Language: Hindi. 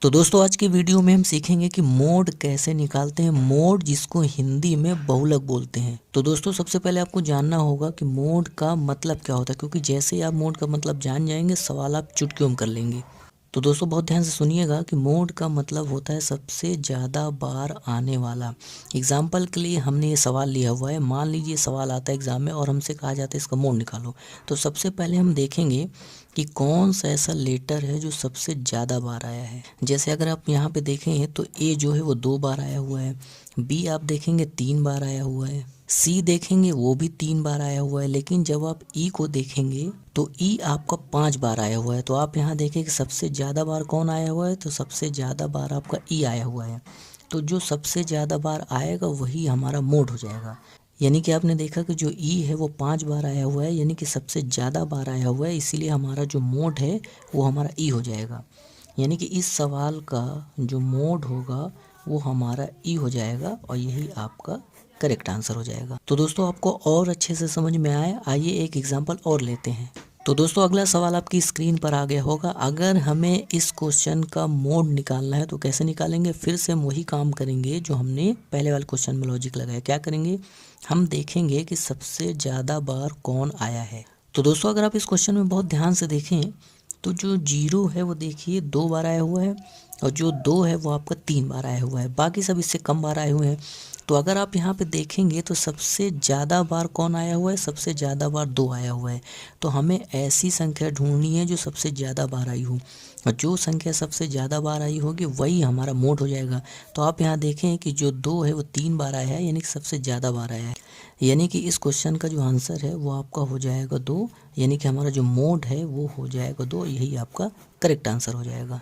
तो दोस्तों आज की वीडियो में हम सीखेंगे कि मोड कैसे निकालते हैं, मोड जिसको हिंदी में बहुलक बोलते हैं। तो दोस्तों सबसे पहले आपको जानना होगा कि मोड का मतलब क्या होता है, क्योंकि जैसे ही आप मोड का मतलब जान जाएंगे सवाल आप चुटकियों में कर लेंगे। तो दोस्तों बहुत ध्यान से सुनिएगा कि मोड का मतलब होता है सबसे ज़्यादा बार आने वाला। एग्जाम्पल के लिए हमने ये सवाल लिया हुआ है, मान लीजिए सवाल आता है एग्ज़ाम में और हमसे कहा जाता है इसका मोड निकालो। तो सबसे पहले हम देखेंगे कि कौन सा ऐसा लेटर है जो सबसे ज़्यादा बार आया है। जैसे अगर आप यहाँ पे देखें तो ए जो है वो 2 बार आया हुआ है, बी आप देखेंगे 3 बार आया हुआ है, सी देखेंगे वो भी 3 बार आया हुआ है, लेकिन जब आप ई को देखेंगे तो ई आपका 5 बार आया हुआ है। तो आप यहाँ देखें कि सबसे ज़्यादा बार कौन आया हुआ है, तो सबसे ज़्यादा बार आपका ई आया हुआ है। तो जो सबसे ज़्यादा बार आएगा वही हमारा मोड हो जाएगा। यानी कि आपने देखा कि जो ई है वो 5 बार आया हुआ है, यानी कि सबसे ज़्यादा बार आया हुआ है, इसीलिए हमारा जो मोड है वो हमारा ई हो जाएगा। यानी कि इस सवाल का जो मोड होगा वो हमारा ई हो जाएगा और यही आपका करेक्ट आंसर हो जाएगा। तो दोस्तों आपको और अच्छे से समझ में आए, आइए एक एग्जांपल और लेते हैं। तो दोस्तों अगला सवाल आपकी स्क्रीन पर आ गया होगा। अगर हमें इस क्वेश्चन का मोड निकालना है तो कैसे निकालेंगे, फिर से हम वही काम करेंगे जो हमने पहले वाले क्वेश्चन में लॉजिक लगाया। क्या करेंगे, हम देखेंगे कि सबसे ज़्यादा बार कौन आया है। तो दोस्तों अगर आप इस क्वेश्चन में बहुत ध्यान से देखें तो जो 0 है वो देखिए 2 बार आया हुआ है और जो 2 है वो आपका 3 बार आया हुआ है, बाकी सब इससे कम बार आए हुए हैं। तो अगर आप यहाँ पे देखेंगे तो सबसे ज़्यादा बार कौन आया हुआ है, सबसे ज़्यादा बार 2 आया हुआ है। तो हमें ऐसी संख्या ढूंढनी है जो सबसे ज़्यादा बार आई हो, और जो संख्या सबसे ज़्यादा बार आई होगी वही हमारा मोड हो जाएगा। तो आप यहाँ देखें कि जो 2 है वो 3 बार आया है, यानी कि सबसे ज़्यादा बार आया है। यानी कि इस क्वेश्चन का जो आंसर है वो आपका हो जाएगा 2, यानी कि हमारा जो मोड है वो हो जाएगा 2, यही आपका करेक्ट आंसर हो जाएगा।